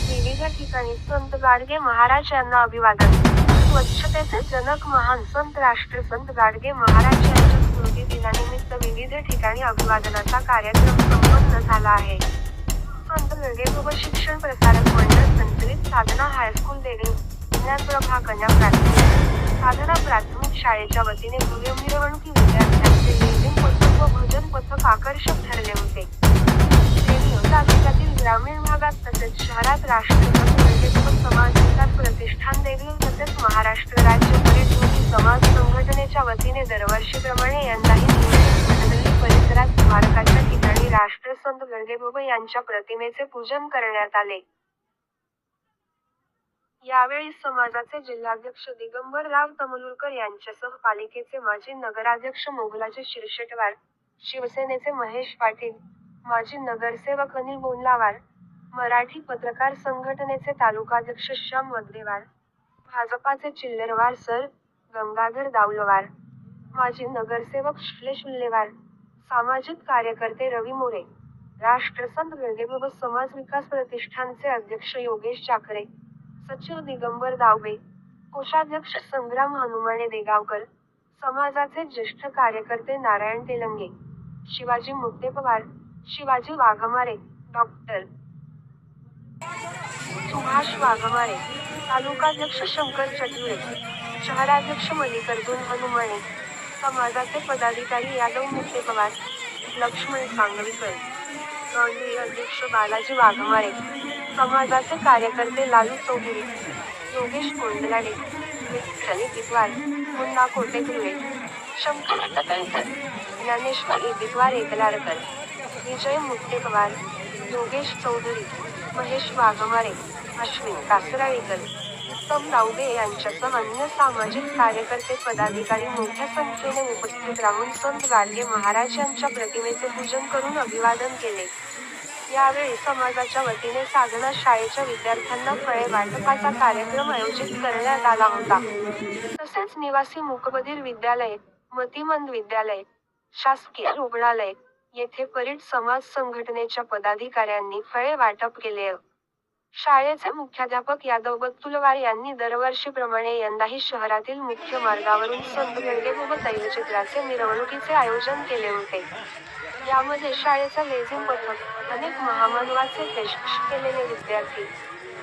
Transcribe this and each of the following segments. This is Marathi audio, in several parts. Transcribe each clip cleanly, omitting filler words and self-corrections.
विविध ठिकाणी संत गाडगे महाराज यांना अभिवादन. स्वच्छतेचे जनक महान संत राष्ट्रसंत गाडगे महाराज यांच्या स्मृती दिनानिमित्त विविध ठिकाणी अभिवादनाचा कार्यक्रम संपन्न झाला आहे. संत गाडगे शिक्षण प्रसारक मंडळ संचलित साधना हायस्कूल देगलूर, ज्ञानप्रभा कन्या प्राथमिक साधना प्राथमिक शाळेच्या वतीने भव्य मिरवणुकी विद्यार्थ्यांचे लेझिम पथक व भजन पथक आकर्षक ठरले होते. तालुक्यातील ग्रामीण भागात तसेच शहरात राष्ट्रसंत गाडगे समाज विकास प्रतिष्ठान देगलूर तसेच महाराष्ट्र राज्य परिसर समाज संघटनेच्या वतीने दरवर्षीप्रमाणे यंदाही निवडणूक परिसरात स्मारकाच्या ठिकाणी राष्ट्रसंत गाडगे यांच्या प्रतिमेचे पूजन करण्यात आले. यावेळी समाजाचे जिल्हाध्यक्ष दिगंबरराव तमलुरकर यांच्यासह पालिकेचे माजी नगराध्यक्ष मोगलाजी शिरशेटवार, शिवसेनेचे महेश पाटील, माजी नगरसेवक अनिल बोंडलावार, मराठी पत्रकार संघटनेचे तालुकाध्यक्ष श्याम वद्देवार, भाजपाचे चिल्लरवार सर, गंगाधर दावलवार, माजी नगरसेवक श्लेष उल्लेवार, सामाजिक कार्यकर्ते रवी मोरे, राष्ट्रसंत गाडगे समाज विकास प्रतिष्ठानचे अध्यक्ष योगेश चाकरे, सचिव दिगंबर दावबे, कोषाध्यक्ष संग्राम हनुमाने देगावकर, समाजाचे ज्येष्ठ कार्यकर्ते नारायण तेलंगे, शिवाजी मुक्ते पवार, शिवाजी वाघमारे, डॉक्टर सुभाष वाघमारे, तालुकाध्यक्ष शंकर चटुळे, शहराध्यक्ष मल्लिकार्जुन हनुमाने, समाजाचे पदाधिकारी यादव मुक्ते पवार, लक्ष्मण सांगवीकर, मंडळी अध्यक्ष बालाजी वाघमारे, समाजाचे कार्यकर्ते लालू चौधरी, योगेश कोंडलाडे, विठ्ठल इतिद्वार, मुन्ना कोटेकुर्वे, शंकर तटळकर, ज्ञानेश्वर इतिद्वार एकलारकर, विजय मुक्ते पवार, योगेश चौधरी, महेश वाघमारे, अश्विन कासराळीकर, उत्तम दावबे यांच्यासह अन्य सामाजिक कार्यकर्ते पदाधिकारी मोठ्या संख्येने उपस्थित राहून संत गाडगे महाराज यांच्या प्रतिमेचे पूजन करून अभिवादन केले. यावेळी समाजाच्या वतीने साधना शाळेच्या विद्यार्थ्यांना फळे वाटपाचा कार्यक्रम आयोजित करण्यात आला होता. तसेच निवासी मूकबधिर विद्यालय, मतिमंद विद्यालय, शासकीय रुग्णालय येथे परीट समाज संघटनेच्या पदाधिकाऱ्यांनी फळे वाटप केले. शाळेचे मुख्याध्यापक यादव बत्तुलवार यांनी दरवर्षीप्रमाणे यंदाही शहरातील मुख्य मार्गावरून संत गाडगे तैलचित्राचे मिरवणुकीचे आयोजन केले होते. यामध्ये शाळेचा लेझिम पथक, अनेक महामानवाचे वेश केलेले विद्यार्थी,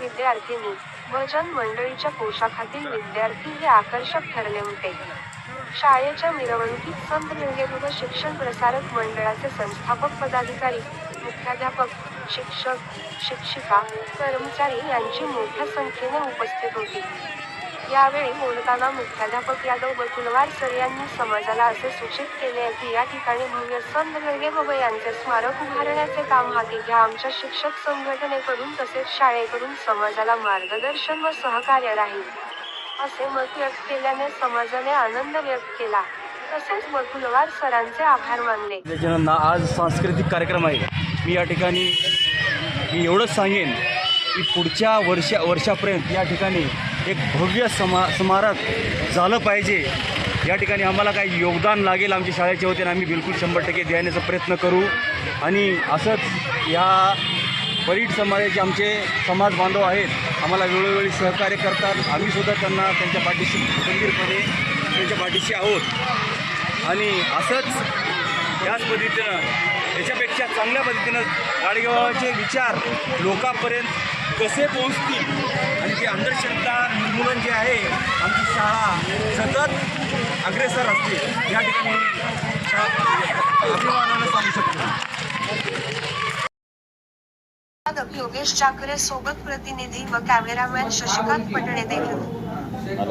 विद्यार्थिनी, भजन मंडळीच्या पोशाखातील विद्यार्थी हे आकर्षक ठरले होते. शाळेच्या मिरवणुकीत संत गाडगे शिक्षण प्रसारक मंडळाचे संस्थापक पदाधिकारी, मुख्याध्यापक, शिक्षक, शिक्षिका, कर्मचारी यांची मोठ्या संख्येने उपस्थित होती. यावेळी बोलताना मुख्याध्यापक यादव बत्तुलवार सर यांनी समाजाला असे सूचित केले की या ठिकाणी भव्य संत गाडगे यांचे स्मारक उभारण्याचे काम हाती घ्या. आमच्या शिक्षक संघटनेकडून तसेच शाळेकडून समाजाला मार्गदर्शन व सहकार्य राहील, असे मत व्यक्त केल्याने समाजाने आनंद व्यक्त केला. तसेच बत्तुलवार सरांचे आभार मानले. आज सांस्कृतिक कार्यक्रम आहे. मी या ठिकाणी एवढंच सांगेन की पुढच्या वर्षापर्यंत या ठिकाणी एक भव्य स्मारक झालं पाहिजे. या ठिकाणी आम्हाला काही योगदान लागेल आमच्या शाळेच्या वतीने आम्ही बिलकुल 100% देण्याचा प्रयत्न करू. आणि असंच या परीट समाजाचे आमचे समाज बांधव आहेत, आम्हाला वेळोवेळी सहकार्य करतात. आम्हीसुद्धा त्यांना त्यांच्या पाठीशी खंबीरपणे त्यांच्या पाठीशी आहोत. आणि असंच याच पद्धतीनं याच्यापेक्षा चांगल्या पद्धतीनं गाडगेबाबांचे विचार लोकांपर्यंत कसे पोहोचतील आणि ती अंधश्रद्धा निर्मूलन जे आहे आमची शाळा सतत अग्रेसर असते या ठिकाणी अभिमानानं सांगू शकतो. योगेश चाकरे सोबत प्रतिनिधी व कॅमेरामॅन शशिकांत पटणे देखील.